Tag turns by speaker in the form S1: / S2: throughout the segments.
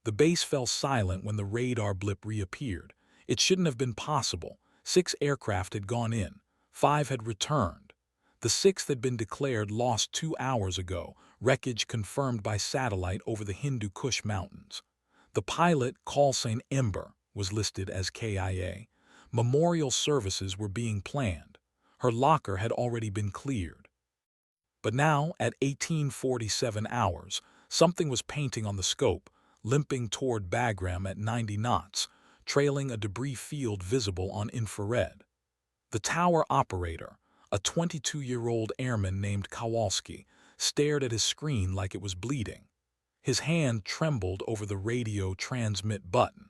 S1: The base fell silent when the radar blip reappeared. It shouldn't have been possible. 6 aircraft had gone in. 5 had returned. The 6th had been declared lost 2 hours ago, wreckage confirmed by satellite over the Hindu Kush Mountains. The pilot, call sign Ember, was listed as KIA. Memorial services were being planned. Her locker had already been cleared. But now, at 1847 hours, something was painting on the scope, limping toward Bagram at 90 knots, trailing a debris field visible on infrared. The tower operator, a 22-year-old airman named Kowalski, stared at his screen like it was bleeding. His hand trembled over the radio transmit button.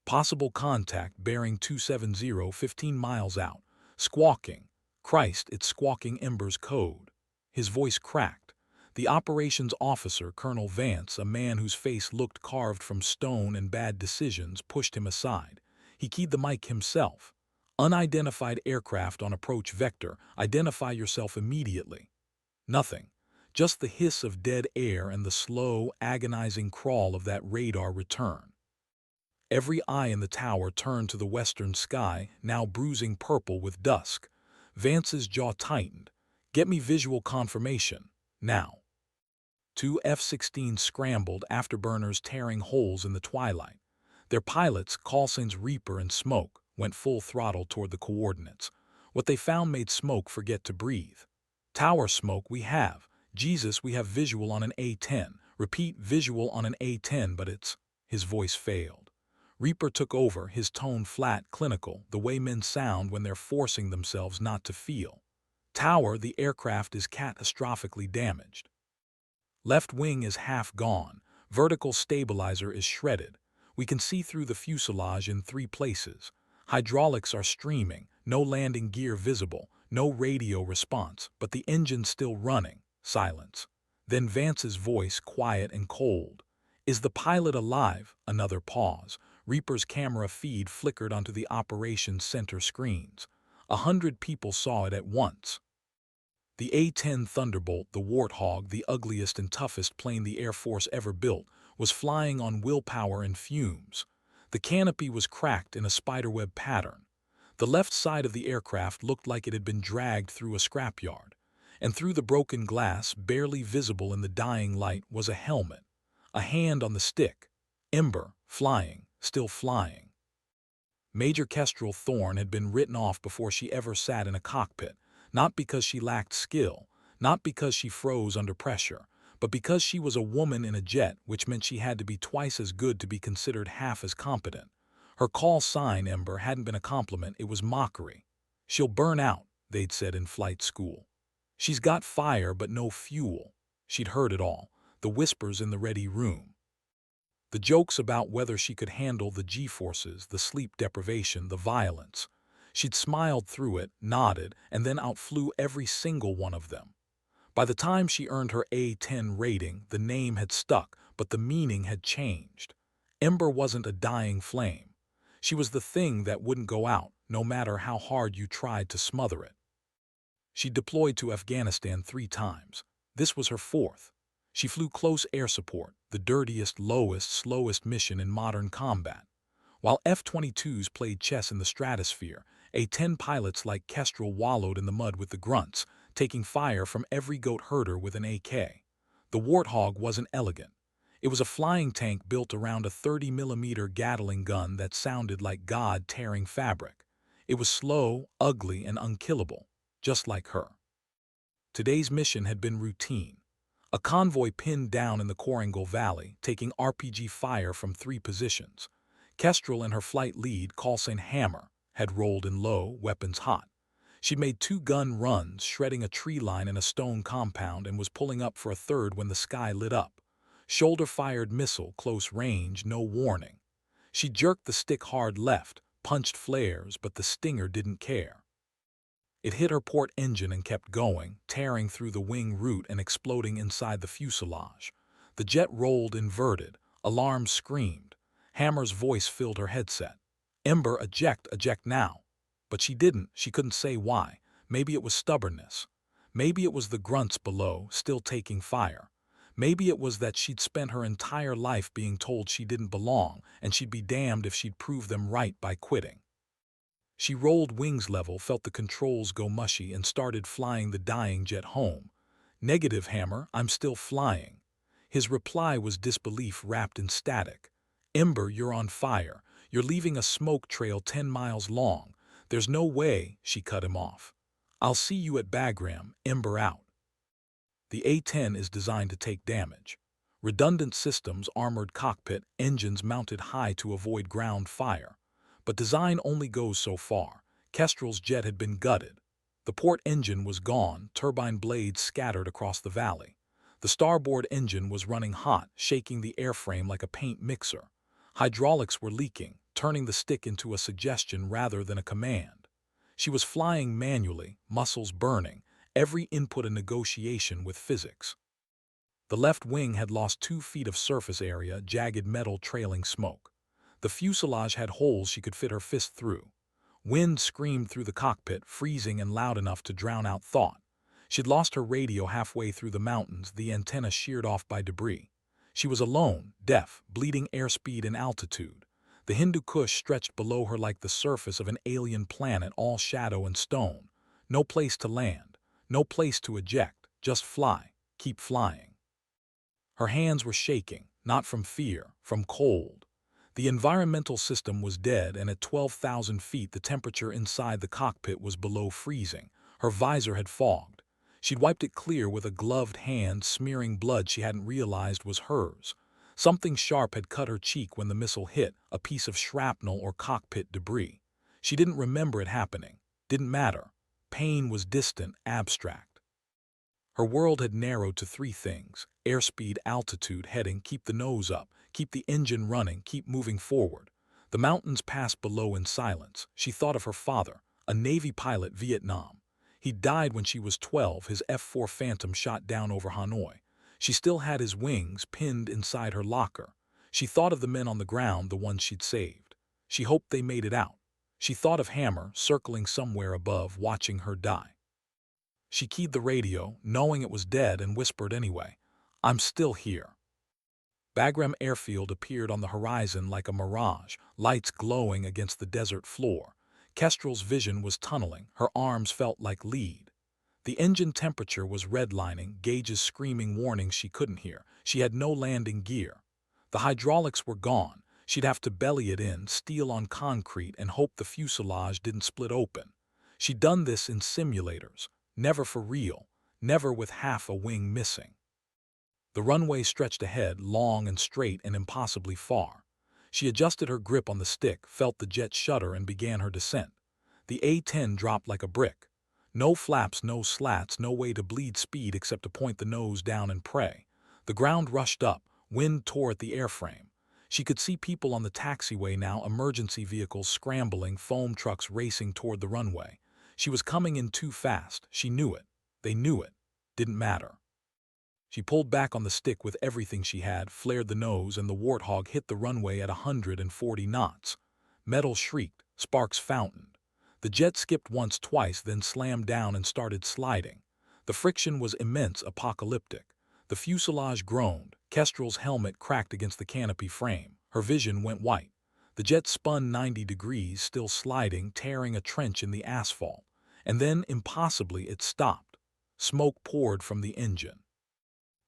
S1: Possible contact bearing 270, 15 miles out. Squawking. Christ, it's squawking Ember's code. His voice cracked. The operations officer, Colonel Vance, a man whose face looked carved from stone and bad decisions, pushed him aside. He keyed the mic himself. Unidentified aircraft on approach vector. Identify yourself immediately. Nothing. Just the hiss of dead air and the slow, agonizing crawl of that radar return. Every eye in the tower turned to the western sky, now bruising purple with dusk. Vance's jaw tightened. Get me visual confirmation. Now. 2 F-16s scrambled, afterburners tearing holes in the twilight. Their pilots, call signs Reaper and Smoke, went full throttle toward the coordinates. What they found made Smoke forget to breathe. Tower Smoke, we have. Jesus, we have visual on an A-10. Repeat, visual on an A-10, but it's... His voice failed. Reaper took over, his tone flat, clinical, the way men sound when they're forcing themselves not to feel. Tower, the aircraft is catastrophically damaged. Left wing is half gone. Vertical stabilizer is shredded. We can see through the fuselage in 3 places. Hydraulics are streaming, no landing gear visible, no radio response, but the engine's still running. Silence. Then Vance's voice, quiet and cold. Is the pilot alive? Another pause. Reaper's camera feed flickered onto the operations center screens. 100 people saw it at once. The A-10 Thunderbolt, the Warthog, the ugliest and toughest plane the Air Force ever built, was flying on willpower and fumes. The canopy was cracked in a spiderweb pattern. The left side of the aircraft looked like it had been dragged through a scrapyard. And through the broken glass, barely visible in the dying light, was a helmet. A hand on the stick. Ember, flying, still flying. Major Kestrel Thorne had been written off before she ever sat in a cockpit, not because she lacked skill, not because she froze under pressure, but because she was a woman in a jet, which meant she had to be twice as good to be considered half as competent. Her call sign, Ember, hadn't been a compliment, it was mockery. She'll burn out, they'd said in flight school. She's got fire but no fuel. She'd heard it all, the whispers in the ready room. The jokes about whether she could handle the G-forces, the sleep deprivation, the violence. She'd smiled through it, nodded, and then outflew every single one of them. By the time she earned her A-10 rating, the name had stuck, but the meaning had changed. Ember wasn't a dying flame. She was the thing that wouldn't go out, no matter how hard you tried to smother it. She deployed to Afghanistan 3 times. This was her 4th. She flew close air support, the dirtiest, lowest, slowest mission in modern combat. While F-22s played chess in the stratosphere, A-10 pilots like Kestrel wallowed in the mud with the grunts, taking fire from every goat herder with an AK. The Warthog wasn't elegant. It was a flying tank built around a 30mm Gatling gun that sounded like God tearing fabric. It was slow, ugly, and unkillable, just like her. Today's mission had been routine. A convoy pinned down in the Korangal Valley, taking RPG fire from 3 positions. Kestrel and her flight lead, call sign Hammer, had rolled in low, weapons hot. She'd made 2 gun runs, shredding a tree line in a stone compound, and was pulling up for a 3rd when the sky lit up. Shoulder-fired missile, close range, no warning. She jerked the stick hard left, punched flares, but the Stinger didn't care. It hit her port engine and kept going, tearing through the wing root and exploding inside the fuselage. The jet rolled inverted. Alarms screamed. Hammer's voice filled her headset. Ember, eject now. But she didn't. She couldn't say why. Maybe it was stubbornness. Maybe it was the grunts below, still taking fire. Maybe it was that she'd spent her entire life being told she didn't belong, and she'd be damned if she'd prove them right by quitting. She rolled wings level, felt the controls go mushy, and started flying the dying jet home. Negative, Hammer, I'm still flying. His reply was disbelief wrapped in static. Ember, you're on fire. You're leaving a smoke trail 10 miles long. There's no way, she cut him off. I'll see you at Bagram, Ember out. The A-10 is designed to take damage. Redundant systems, armored cockpit, engines mounted high to avoid ground fire. But design only goes so far. Kestrel's jet had been gutted. The port engine was gone, turbine blades scattered across the valley. The starboard engine was running hot, shaking the airframe like a paint mixer. Hydraulics were leaking, turning the stick into a suggestion rather than a command. She was flying manually, muscles burning, every input a negotiation with physics. The left wing had lost 2 feet of surface area, jagged metal trailing smoke. The fuselage had holes she could fit her fist through. Wind screamed through the cockpit, freezing and loud enough to drown out thought. She'd lost her radio halfway through the mountains, the antenna sheared off by debris. She was alone, deaf, bleeding airspeed and altitude. The Hindu Kush stretched below her like the surface of an alien planet, all shadow and stone. No place to land, no place to eject, just fly, keep flying. Her hands were shaking, not from fear, from cold. The environmental system was dead, and at 12,000 feet the temperature inside the cockpit was below freezing. Her visor had fogged. She'd wiped it clear with a gloved hand, smearing blood she hadn't realized was hers. Something sharp had cut her cheek when the missile hit, a piece of shrapnel or cockpit debris. She didn't remember it happening. Didn't matter. Pain was distant, abstract. Her world had narrowed to 3 things: airspeed, altitude, heading, keep the nose up, keep the engine running, keep moving forward. The mountains passed below in silence. She thought of her father, a Navy pilot, Vietnam. He died when she was 12, his F-4 Phantom shot down over Hanoi. She still had his wings pinned inside her locker. She thought of the men on the ground, the ones she'd saved. She hoped they made it out. She thought of Hammer, circling somewhere above, watching her die. She keyed the radio, knowing it was dead, and whispered anyway, "I'm still here." Bagram Airfield appeared on the horizon like a mirage, lights glowing against the desert floor. Kestrel's vision was tunneling, her arms felt like lead. The engine temperature was redlining, gauges screaming warnings she couldn't hear. She had no landing gear. The hydraulics were gone. She'd have to belly it in, steel on concrete, and hope the fuselage didn't split open. She'd done this in simulators. Never for real, never with half a wing missing. The runway stretched ahead, long and straight and impossibly far. She adjusted her grip on the stick, felt the jet shudder, and began her descent. The A-10 dropped like a brick. No flaps, no slats, no way to bleed speed except to point the nose down and pray. The ground rushed up, wind tore at the airframe. She could see people on the taxiway now, emergency vehicles scrambling, foam trucks racing toward the runway. She was coming in too fast. She knew it. They knew it. Didn't matter. She pulled back on the stick with everything she had, flared the nose, and the Warthog hit the runway at 140 knots. Metal shrieked, sparks fountained. The jet skipped once, twice, then slammed down and started sliding. The friction was immense, apocalyptic. The fuselage groaned. Kestrel's helmet cracked against the canopy frame. Her vision went white. The jet spun 90 degrees, still sliding, tearing a trench in the asphalt. And then, impossibly, it stopped. Smoke poured from the engine.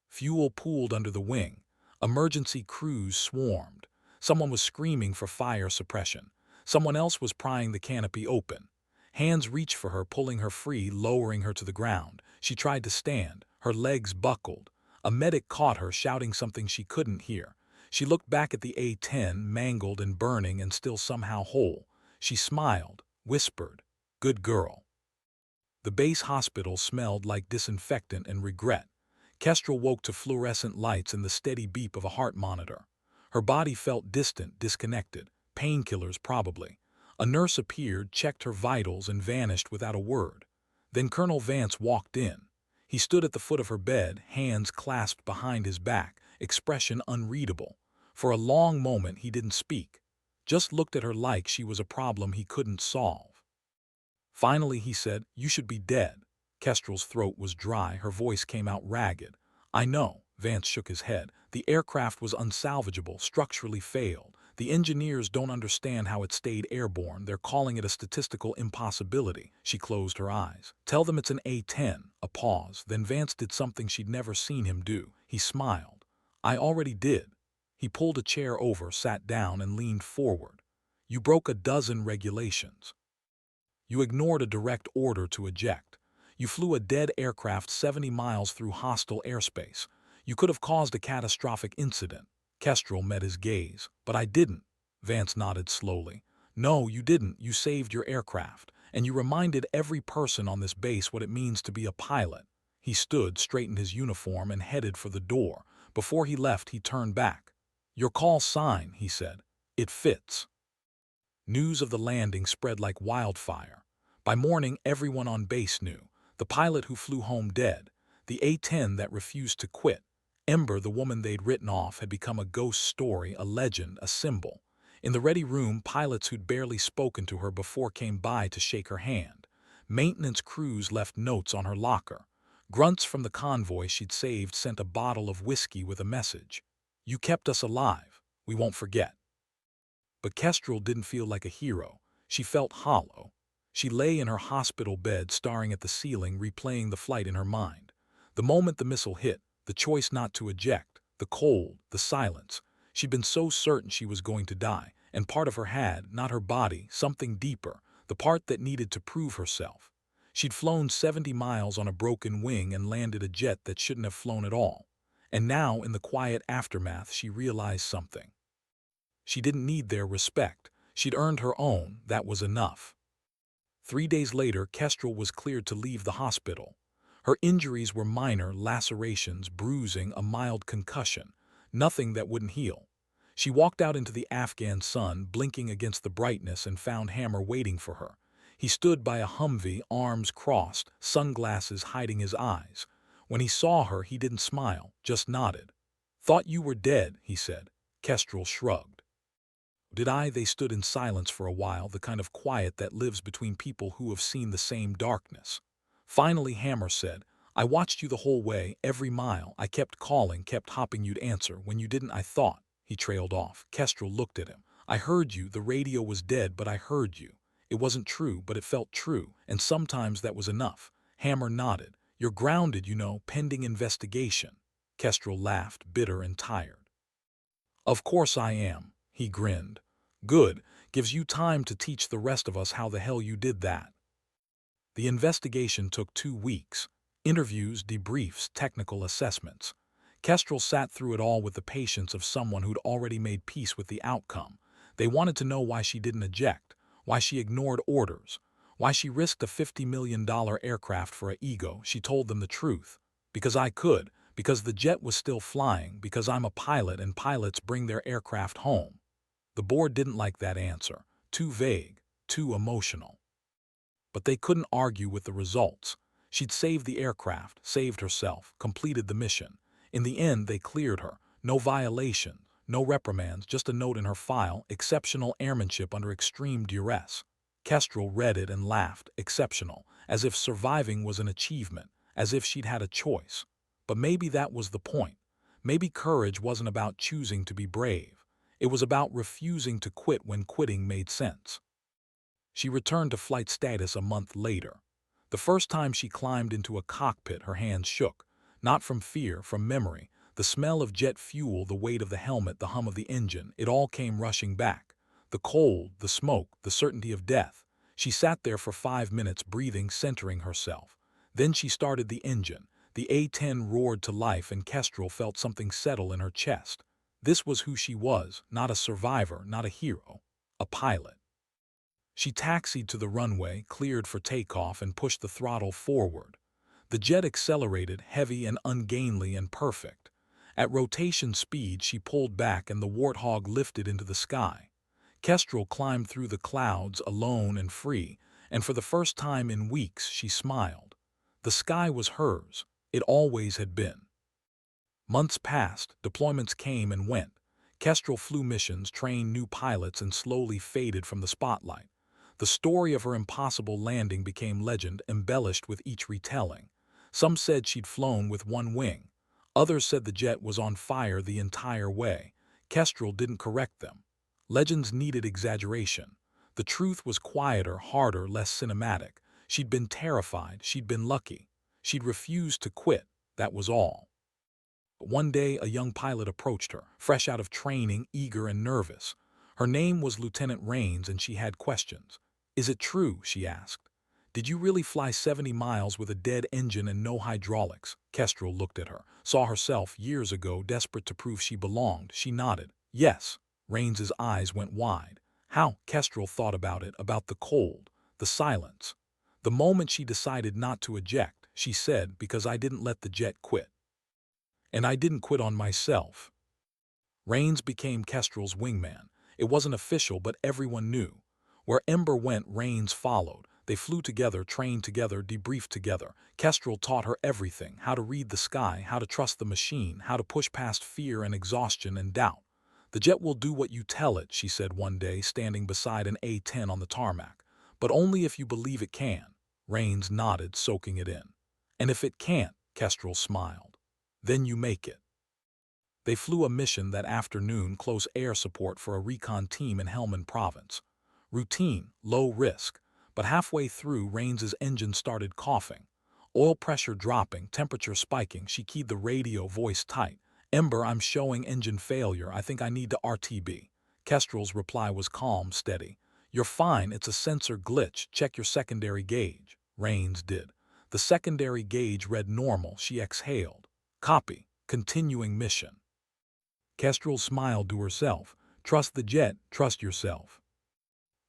S1: Fuel pooled under the wing. Emergency crews swarmed. Someone was screaming for fire suppression. Someone else was prying the canopy open. Hands reached for her, pulling her free, lowering her to the ground. She tried to stand. Her legs buckled. A medic caught her, shouting something she couldn't hear. She looked back at the A-10, mangled and burning and still somehow whole. She smiled, whispered, "Good girl." The base hospital smelled like disinfectant and regret. Kestrel woke to fluorescent lights and the steady beep of a heart monitor. Her body felt distant, disconnected. Painkillers, probably. A nurse appeared, checked her vitals, and vanished without a word. Then Colonel Vance walked in. He stood at the foot of her bed, hands clasped behind his back, expression unreadable. For a long moment he didn't speak, just looked at her like she was a problem he couldn't solve. Finally he said, "You should be dead." Kestrel's throat was dry, her voice came out ragged. "I know, Vance shook his head. The aircraft was unsalvageable, structurally failed. The engineers don't understand how it stayed airborne. They're calling it a statistical impossibility. She closed her eyes. Tell them it's an A-10. A pause. Then Vance did something she'd never seen him do. He smiled. I already did. He pulled a chair over, sat down, and leaned forward. You broke a dozen regulations. You ignored a direct order to eject. You flew a dead aircraft 70 miles through hostile airspace. You could have caused a catastrophic incident. Kestrel met his gaze. But I didn't. Vance nodded slowly. No, you didn't. You saved your aircraft. And you reminded every person on this base what it means to be a pilot. He stood, straightened his uniform, and headed for the door. Before he left, he turned back. Your call's sign, he said. It fits. News of the landing spread like wildfire. By morning, everyone on base knew. The pilot who flew home dead. The A-10 that refused to quit. Ember, the woman they'd written off, had become a ghost story, a legend, a symbol. In the ready room, pilots who'd barely spoken to her before came by to shake her hand. Maintenance crews left notes on her locker. Grunts from the convoy she'd saved sent a bottle of whiskey with a message. You kept us alive. We won't forget. But Kestrel didn't feel like a hero. She felt hollow. She lay in her hospital bed, staring at the ceiling, replaying the flight in her mind. The moment the missile hit, the choice not to eject, the cold, the silence. She'd been so certain she was going to die, and part of her had, not her body, something deeper, the part that needed to prove herself. She'd flown 70 miles on a broken wing and landed a jet that shouldn't have flown at all. And now, in the quiet aftermath, she realized something. She didn't need their respect. She'd earned her own. That was enough. 3 days later, Kestrel was cleared to leave the hospital. Her injuries were minor lacerations, bruising, a mild concussion. Nothing that wouldn't heal. She walked out into the Afghan sun, blinking against the brightness, and found Hammer waiting for her. He stood by a Humvee, arms crossed, sunglasses hiding his eyes. When he saw her, he didn't smile, just nodded. Thought you were dead, he said. Kestrel shrugged. Did I? They stood in silence for a while, the kind of quiet that lives between people who have seen the same darkness. Finally, Hammer said, I watched you the whole way, every mile. I kept calling, kept hoping you'd answer. When you didn't, I thought. He trailed off. Kestrel looked at him. I heard you. The radio was dead, but I heard you. It wasn't true, but it felt true, and sometimes that was enough. Hammer nodded. You're grounded, you know, pending investigation. Kestrel laughed, bitter and tired. Of course I am. He grinned. Good. Gives you time to teach the rest of us how the hell you did that. The investigation took 2 weeks. Interviews, debriefs, technical assessments. Kestrel sat through it all with the patience of someone who'd already made peace with the outcome. They wanted to know why she didn't eject, why she ignored orders, why she risked a $50 million aircraft for an ego. She told them the truth. Because I could, because the jet was still flying, because I'm a pilot and pilots bring their aircraft home. The board didn't like that answer. Too vague, too emotional. But they couldn't argue with the results. She'd saved the aircraft, saved herself, completed the mission. In the end, they cleared her. No violation, no reprimands, just a note in her file, exceptional airmanship under extreme duress. Kestrel read it and laughed, exceptional, as if surviving was an achievement, as if she'd had a choice. But maybe that was the point. Maybe courage wasn't about choosing to be brave. It was about refusing to quit when quitting made sense. She returned to flight status a month later. The first time she climbed into a cockpit, her hands shook. Not from fear, from memory. The smell of jet fuel, the weight of the helmet, the hum of the engine, it all came rushing back. The cold, the smoke, the certainty of death. She sat there for 5 minutes, breathing, centering herself. Then she started the engine. The A-10 roared to life, and Kestrel felt something settle in her chest. This was who she was, not a survivor, not a hero, a pilot. She taxied to the runway, cleared for takeoff, and pushed the throttle forward. The jet accelerated, heavy and ungainly and perfect. At rotation speed, she pulled back and the Warthog lifted into the sky. Kestrel climbed through the clouds, alone and free, and for the first time in weeks she smiled. The sky was hers. It always had been. Months passed, deployments came and went. Kestrel flew missions, trained new pilots, and slowly faded from the spotlight. The story of her impossible landing became legend, embellished with each retelling. Some said she'd flown with one wing. Others said the jet was on fire the entire way. Kestrel didn't correct them. Legends needed exaggeration. The truth was quieter, harder, less cinematic. She'd been terrified, she'd been lucky. She'd refused to quit, that was all. One day, a young pilot approached her, fresh out of training, eager and nervous. Her name was Lieutenant Rains, and she had questions. "Is it true?" she asked. "Did you really fly 70 miles with a dead engine and no hydraulics?" Kestrel looked at her, saw herself years ago, desperate to prove she belonged. She nodded. "Yes." Rains's eyes went wide. How? Kestrel thought about it, about the cold, the silence. The moment she decided not to eject, she said, "Because I didn't let the jet quit. And I didn't quit on myself." Rains became Kestrel's wingman. It wasn't official, but everyone knew. Where Ember went, Rains followed. They flew together, trained together, debriefed together. Kestrel taught her everything: how to read the sky, how to trust the machine, how to push past fear and exhaustion and doubt. "The jet will do what you tell it," she said one day, standing beside an A-10 on the tarmac. "But only if you believe it can." Rains nodded, soaking it in. "And if it can't," Kestrel smiled, "then you make it." They flew a mission that afternoon, close air support for a recon team in Helmand Province. Routine, low risk. But halfway through, Rains's engine started coughing. Oil pressure dropping, temperature spiking. She keyed the radio, voice tight. "Ember, I'm showing engine failure. I think I need to RTB." Kestrel's reply was calm, steady. "You're fine, it's a sensor glitch. Check your secondary gauge." Rains did. The secondary gauge read normal. She exhaled. "Copy. Continuing mission." Kestrel smiled to herself. "Trust the jet, trust yourself."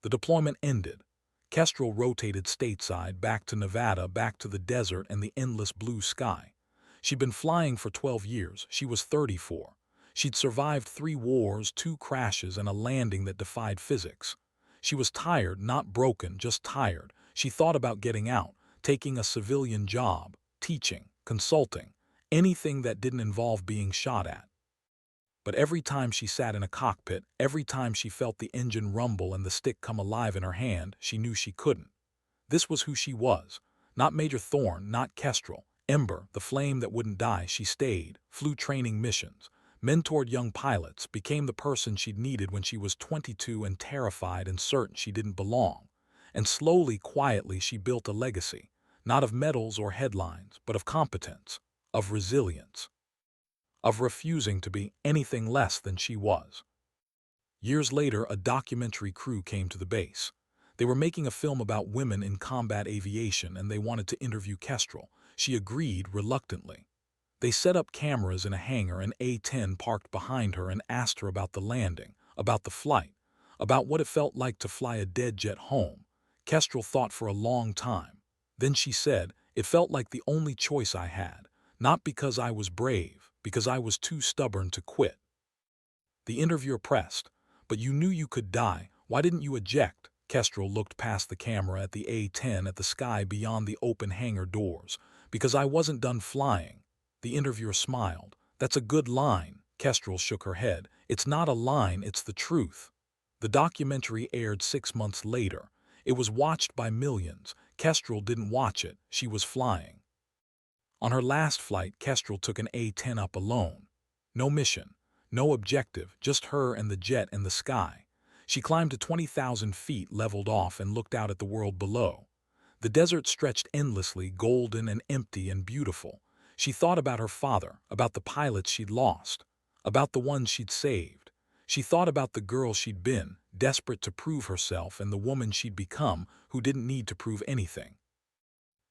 S1: The deployment ended. Kestrel rotated stateside, back to Nevada, back to the desert and the endless blue sky. She'd been flying for 12 years. She was 34. She'd survived 3 wars, 2 crashes, and a landing that defied physics. She was tired, not broken, just tired. She thought about getting out, taking a civilian job, teaching, consulting, anything that didn't involve being shot at. But every time she sat in a cockpit, every time she felt the engine rumble and the stick come alive in her hand, she knew she couldn't. This was who she was. Not Major Thorne, not Kestrel. Ember, the flame that wouldn't die. She stayed, flew training missions, mentored young pilots, became the person she'd needed when she was 22 and terrified and certain she didn't belong. And slowly, quietly, she built a legacy, not of medals or headlines, but of competence, of resilience, of refusing to be anything less than she was. Years later, a documentary crew came to the base. They were making a film about women in combat aviation, and they wanted to interview Kestrel. She agreed reluctantly. They set up cameras in a hangar, an A-10 parked behind her, and asked her about the landing, about the flight, about what it felt like to fly a dead jet home. Kestrel thought for a long time. Then she said, "It felt like the only choice I had, not because I was brave, because I was too stubborn to quit." The interviewer pressed, "But you knew you could die. Why didn't you eject?" Kestrel looked past the camera at the A-10, at the sky beyond the open hangar doors. "Because I wasn't done flying." The interviewer smiled. "That's a good line." Kestrel shook her head. "It's not a line, it's the truth." The documentary aired 6 months later. It was watched by millions. Kestrel didn't watch it. She was flying. On her last flight, Kestrel took an A-10 up alone. No mission, no objective, just her and the jet and the sky. She climbed to 20,000 feet, leveled off, and looked out at the world below. The desert stretched endlessly, golden and empty and beautiful. She thought about her father, about the pilots she'd lost, about the ones she'd saved. She thought about the girl she'd been, desperate to prove herself, and the woman she'd become, who didn't need to prove anything.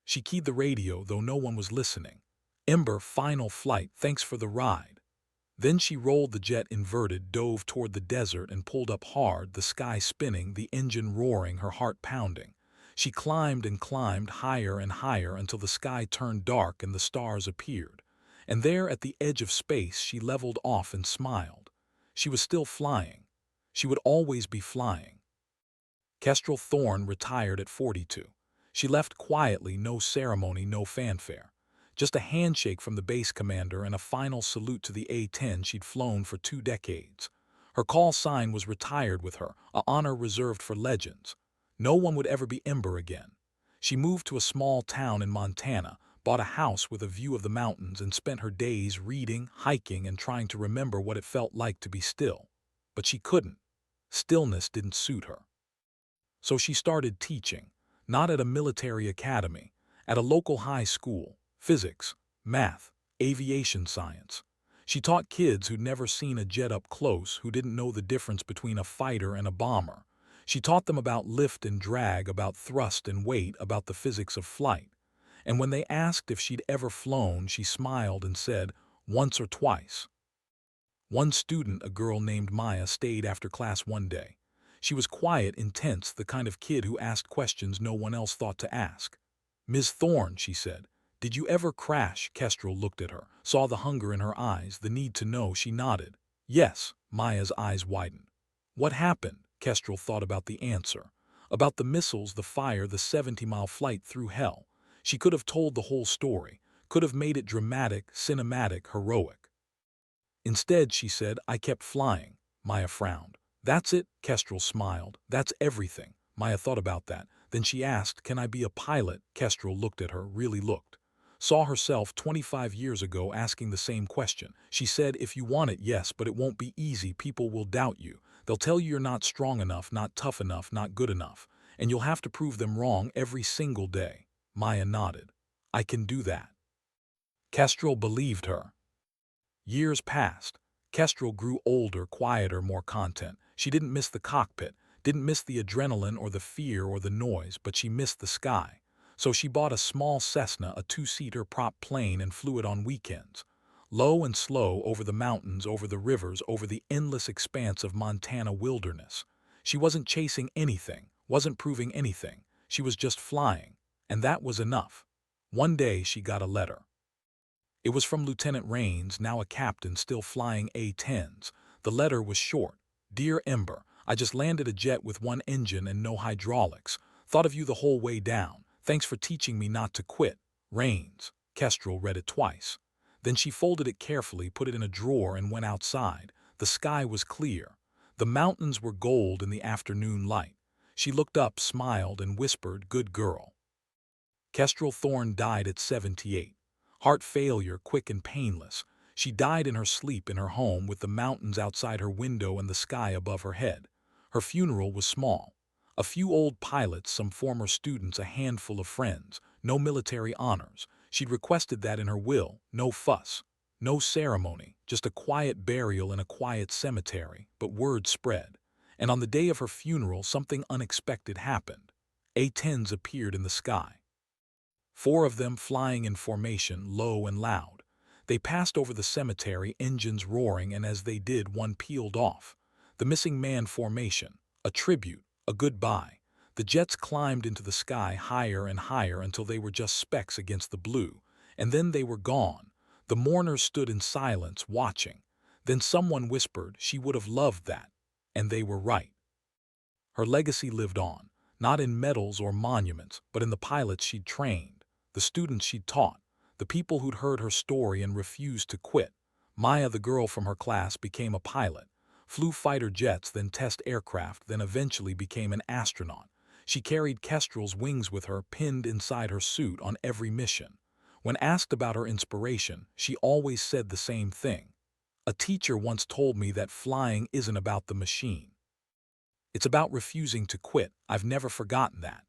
S1: She keyed the radio, though no one was listening. "Ember, final flight, thanks for the ride." Then she rolled the jet inverted, dove toward the desert, and pulled up hard, the sky spinning, the engine roaring, her heart pounding. She climbed and climbed, higher and higher, until the sky turned dark and the stars appeared. And there, at the edge of space, she leveled off and smiled. She was still flying. She would always be flying. Kestrel Thorne retired at 42. She left quietly, no ceremony, no fanfare. Just a handshake from the base commander and a final salute to the A-10 she'd flown for 2 decades. Her call sign was "Retired with her," an honor reserved for legends. No one would ever be Ember again. She moved to a small town in Montana, bought a house with a view of the mountains, and spent her days reading, hiking, and trying to remember what it felt like to be still. But she couldn't. Stillness didn't suit her. So she started teaching, not at a military academy, at a local high school, physics, math, aviation science. She taught kids who'd never seen a jet up close, who didn't know the difference between a fighter and a bomber. She taught them about lift and drag, about thrust and weight, about the physics of flight. And when they asked if she'd ever flown, she smiled and said, "Once or twice." One student, a girl named Maya, stayed after class one day. She was quiet, intense, the kind of kid who asked questions no one else thought to ask. "Ms. Thorne," she said, "did you ever crash?" Kestrel looked at her, saw the hunger in her eyes, the need to know. She nodded. "Yes." Maya's eyes widened. "What happened?" Kestrel thought about the answer. About the missiles, the fire, the 70-mile flight through hell. She could have told the whole story, could have made it dramatic, cinematic, heroic. Instead, she said, "I kept flying." Maya frowned. "That's it?" Kestrel smiled. "That's everything." Maya thought about that. Then she asked, "Can I be a pilot?" Kestrel looked at her, really looked. Saw herself 25 years ago asking the same question. She said, "If you want it, yes, but it won't be easy. People will doubt you. They'll tell you you're not strong enough, not tough enough, not good enough. And you'll have to prove them wrong every single day." Maya nodded. "I can do that." Kestrel believed her. Years passed. Kestrel grew older, quieter, more content. She didn't miss the cockpit, didn't miss the adrenaline or the fear or the noise, but she missed the sky. So she bought a small Cessna, a two-seater prop plane, and flew it on weekends. Low and slow, over the mountains, over the rivers, over the endless expanse of Montana wilderness. She wasn't chasing anything, wasn't proving anything. She was just flying. And that was enough. One day she got a letter. It was from Lieutenant Rains, now a captain, still flying A-10s. The letter was short. "Dear Ember, I just landed a jet with one engine and no hydraulics. Thought of you the whole way down. Thanks for teaching me not to quit. Rains." Kestrel read it twice. Then she folded it carefully, put it in a drawer, and went outside. The sky was clear. The mountains were gold in the afternoon light. She looked up, smiled, and whispered, "Good girl." Kestrel Thorne died at 78. Heart failure, quick and painless. She died in her sleep in her home, with the mountains outside her window and the sky above her head. Her funeral was small. A few old pilots, some former students, a handful of friends. No military honors. She'd requested that in her will. No fuss. No ceremony. Just a quiet burial in a quiet cemetery. But word spread. And on the day of her funeral, something unexpected happened. A-10s appeared in the sky. 4 of them flying in formation, low and loud. They passed over the cemetery, engines roaring, and as they did, one peeled off. The missing man formation, a tribute, a goodbye. The jets climbed into the sky higher and higher until they were just specks against the blue. And then they were gone. The mourners stood in silence, watching. Then someone whispered, "She would have loved that." And they were right. Her legacy lived on, not in medals or monuments, but in the pilots she'd trained, the students she'd taught, the people who'd heard her story and refused to quit. Maya, the girl from her class, became a pilot, flew fighter jets, then test aircraft, then eventually became an astronaut. She carried Kestrel's wings with her, pinned inside her suit, on every mission. When asked about her inspiration, she always said the same thing. "A teacher once told me that flying isn't about the machine. It's about refusing to quit." I've never forgotten that.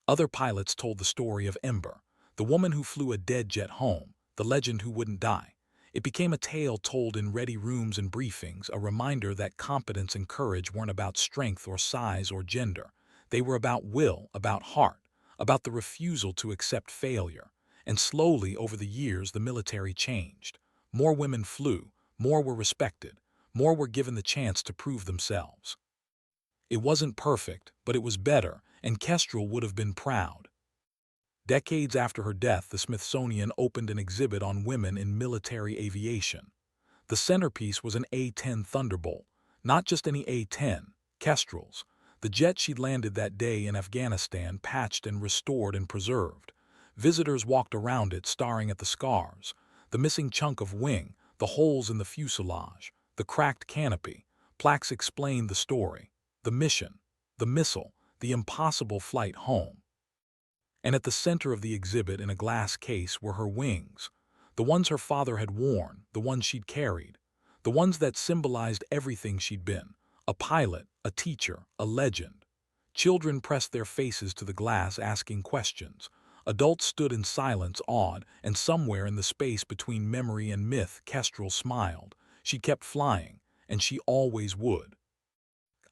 S1: Other pilots told the story of Ember, the woman who flew a dead jet home, the legend who wouldn't die. It became a tale told in ready rooms and briefings, a reminder that competence and courage weren't about strength or size or gender. They were about will, about heart, about the refusal to accept failure. And slowly, over the years, the military changed. More women flew, more were respected, more were given the chance to prove themselves. It wasn't perfect, but it was better, and Kestrel would have been proud. Decades after her death, the Smithsonian opened an exhibit on women in military aviation. The centerpiece was an A-10 Thunderbolt, not just any A-10, Kestrel's, the jet she'd landed that day in Afghanistan, patched and restored and preserved. Visitors walked around it, staring at the scars, the missing chunk of wing, the holes in the fuselage, the cracked canopy. Plaques explained the story, the mission, the missile, the impossible flight home. And at the center of the exhibit in a glass case were her wings, the ones her father had worn, the ones she'd carried, the ones that symbolized everything she'd been: a pilot, a teacher, a legend. Children pressed their faces to the glass asking questions. Adults stood in silence, awed, and somewhere in the space between memory and myth, Kestrel smiled. She kept flying, and she always would.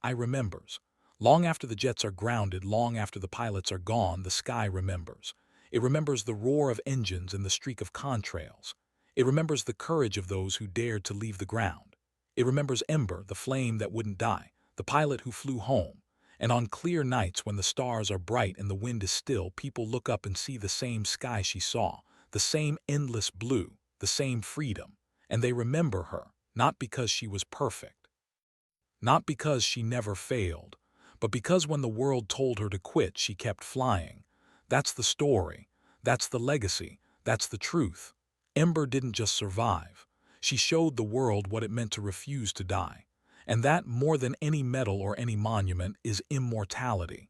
S1: I remembers. Long after the jets are grounded, long after the pilots are gone, the sky remembers. It remembers the roar of engines and the streak of contrails. It remembers the courage of those who dared to leave the ground. It remembers Ember, the flame that wouldn't die, the pilot who flew home. And on clear nights when the stars are bright and the wind is still, people look up and see the same sky she saw, the same endless blue, the same freedom. And they remember her, not because she was perfect, not because she never failed, but because when the world told her to quit, she kept flying. That's the story. That's the legacy. That's the truth. Ember didn't just survive. She showed the world what it meant to refuse to die. And that, more than any medal or any monument, is immortality.